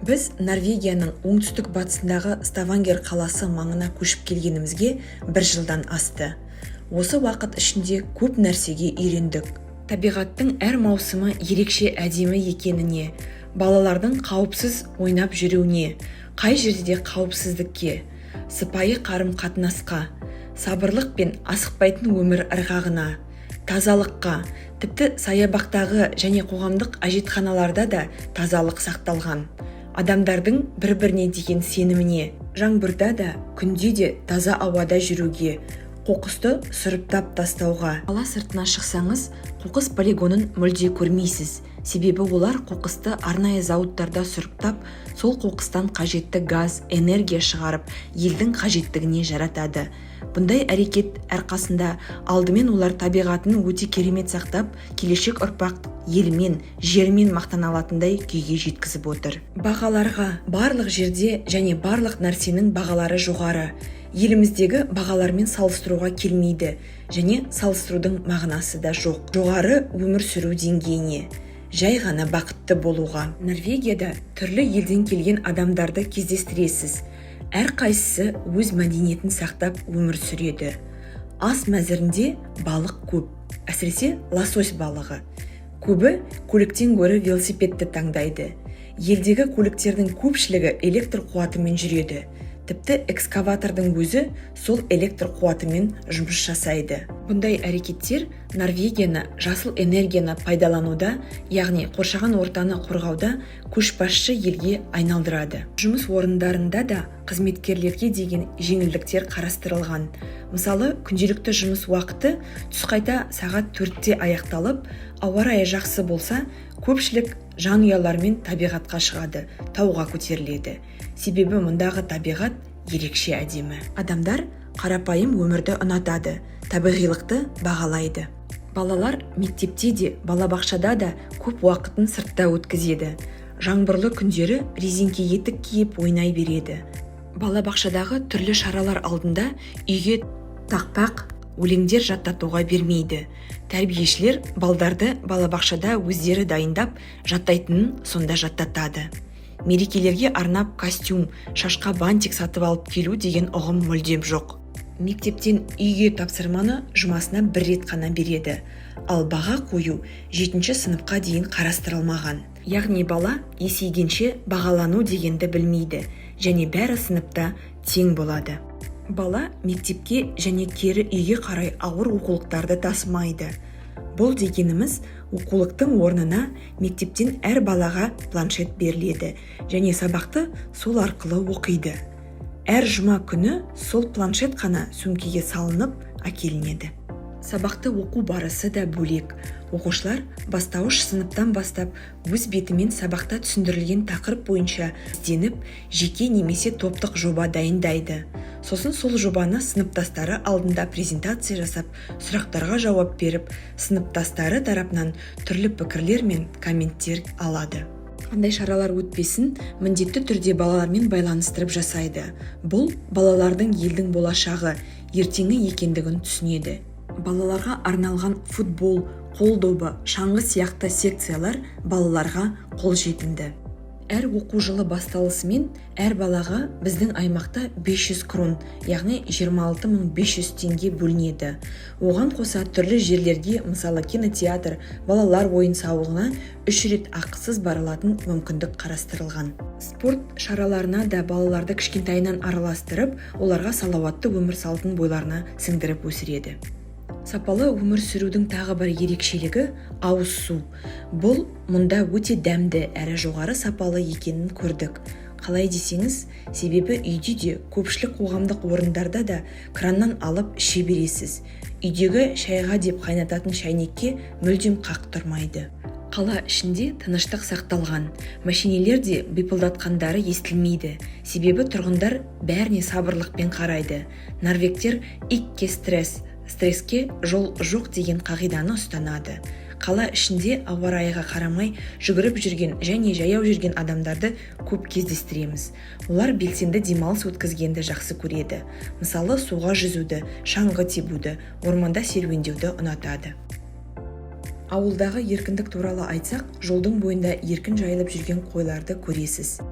Біз Норвегияның оңтүстік батысындағы Ставангер қаласы маңына көшіп келгенімізге 1 жылдан асты. Осы уақыт ішінде көп нәрсеге үйрендік. Табиғаттың әр маусымы ерекше әдемі екеніне, балалардың қауіпсіз ойнап жүруіне, қай жерде қауіпсіздікке, сыпайы қарым-қатынасқа, сабырлық пен асықпайтын өмір ырғағына, тазалыққа, тіпті саябақтағы және қоғамдық әжетханаларда да тазалық сақталған. Адамдардың бір-біріне деген сеніміне, жаңбырда да, күнде де таза ауада жүруге, қоқысты сұрыптап тастауға. Қала сыртына шықсаңыз, қоқыс полигонын мүлде көрмейсіз. Себебі олар қоқысты арнайы зауыттарда сұрыптап, сол қоқыстан қажетті газ, энергия шығарып, елдің қажеттігіне жаратады. Бұндай әрекет арқасында алдымен олар табиғатын өте керемет сақтап, келешек ұрпақ елімен, жермен мақтана алатындай күйге жеткізіп отыр. Бағаларға барлық жерде және барлық нәрсенің бағалары жоғары. Еліміздегі бағалармен салыстыруға келмейді және салыстырудың мағынасы да жоқ. Жоғары өмір сүру деңгейіне, жай ғана бақытты болуға. Норвегияда түрлі елден келген адамдарды кездестіресіз. Әр қайсысы өз мәдениетін сақтап өмір сүреді. Ас мәзірінде балық көп, әсіресе лосось балығы. Көбі көліктен гөрі велосипедті таңдайды. Елдегі көліктердің көпшілігі электр қуатымен жүреді. Тіпті экскаватордың өзі сол электр қуатымен жұмыс жасайды. Бұндай әрекеттер Норвегияны жасыл энергияны пайдалануда, яғни қоршаған ортаны қорғауда көшбасшы елге айналдырады. Жұмыс орындарында да қызметкерлерге деген жеңілдіктер қарастырылған. Мысалы, күнделікті жұмыс уақыты түс қайта сағат 4-те аяқталып, ауа райы жақсы болса, көпшілік жанұялармен табиғатқа шығады, тауға көтеріледі. Себебі мұндағы табиғат ерекше әдемі. Адамдар қарапайым өмірді ұнатады, табиғилықты бағалайды. Балалар мектепте де, балабақшада да көп уақытын сыртта өткізеді. Жаңбырлы күндері резеңке етік киіп ойнай береді. Балабақшадағы түрлі шаралар алдында үйге тақпақ, өлеңдер жаттатуға бермейді. Тәрбиешілер балдарды балабақшада өздері дайындап, жаттайтынын сонда жаттатады. Мерекелерге арнап костюм, шашқа бантик сатып алып келу деген ұғым мүлдем жоқ. Мектептен үйге тапсырманы жұмасына 1 рет қана береді, ал баға қою 7-ші сыныпқа дейін қарастырылмаған. Яғни бала есейгенше бағалану дегенді білмейді, және бәрі сыныпта тең болады. Бала мектепке және кері үйге қарай ауыр оқулықтарды тасымайды. Бұл дегеніміз, оқулықтың орнына мектептен әр балаға планшет беріледі және сабақты сол арқылы оқиды. Әр жұма күні сол планшет қана сөмкеге салынып әкелінеді. Сабақты оқу барысы да бөлек. Оқушылар бастауыш сыныптан бастап өз бетімен сабақта түсіндірілген тақырып бойынша ізденіп, жеке немесе топтық жоба дайындайды. Сосын сол жобаны сыныптастары алдында презентация жасап, сұрақтарға жауап беріп, сыныптастары тарапынан түрлі пікірлер мен комменттер алады. Қандай шаралар өтпесін, міндетті түрде балалармен байланыстырып жасайды. Бұл балалардың елдің болашағы, ертеңі екендігін түсінеді. Балаларға арналған футбол, қол добы, шаңғы сияқты секциялар балаларға қолжетімді. Әр оқу жылы басталысымен әр балаға біздің аймақта 500 крон, яғни 26.500 теңге бөлінеді. Оған қоса түрлі жерлерге, мысалы кинотеатр, балалар ойын сауығына 3 рет ақысыз барылатын мүмкіндік қарастырылған. Спорт шараларына да балаларды кішкентайынан араластырып, оларға салауатты өмір салтын бойларына сіңдіріп өсіреді. Сапалы өмір сүрудің тағы бір ерекшелігі ауыз су. Бұл мұнда өте дәмді әрі жоғары сапалы екенін көрдік. Қалай десеңіз, себебі үйде де көпшілік қоғамдық орындарда да краннан алып іше бересіз. Үйдегі шайға деп қайнататын шайнекке мүлдем қақ тұрмайды. Қала ішінде тыныштық сақталған. Машинелер де бипылдатқандары естілмейді. Себебі тұрғындар бәріне сабырлықпен қарайды. Норвегтер икке стресске жол жоқ деген қағиданы ұстанады. Қала ішінде ауа райыға қарамай жүгіріп жүрген және жаяу жүрген адамдарды көп кездестіреміз. Олар белсенді демалыс өткізгенді жақсы көреді. Мысалы, суға жүзуді, шаңғы тебуді, орманда серуендеуді ұнатады. Ауылдағы еркіндік туралы айтсақ, жолдың бойында еркін жайылып жүрген қойларды көресіз.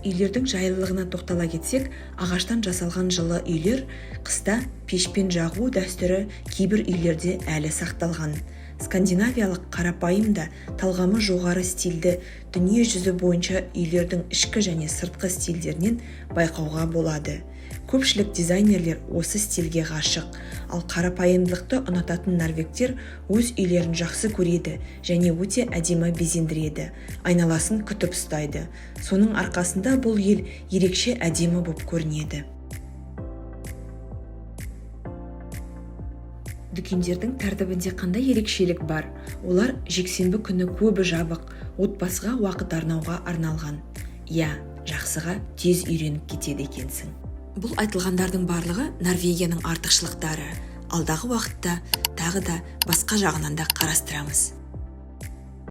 үйлердің жайлылығына тоқтала кетсек, ағаштан жасалған жылы үйлер қыста пешпен жағу дәстүрі кейбір үйлерде әлі сақталған. Скандинавиялық қарапайым да талғамы жоғары стильді дүние жүзі бойынша үйлердің ішкі және сыртқы стильдерінен байқауға болады. Көпшілік дизайнерлер осы стильге ғашық, ал қарапайымдылықты ұнататын норвегтер өз үйлерін жақсы көреді және өте әдемі безендіреді, айналасын күтіп ұстайды. Соның арқасында бұл ел ерекше әдемі болып көрінеді. Дүкендердің тәртібінде қандай ерекшелік бар? Олар жексенбі күні көбі жабық, отбасыға уақыт арнауға арналған. Жақсыға тез үйреніп кетеді екенсің. Бұл айтылғандардың барлығы Норвегияның артықшылықтары. Алдағы уақытта тағы да басқа жағынан да қарастырамыз.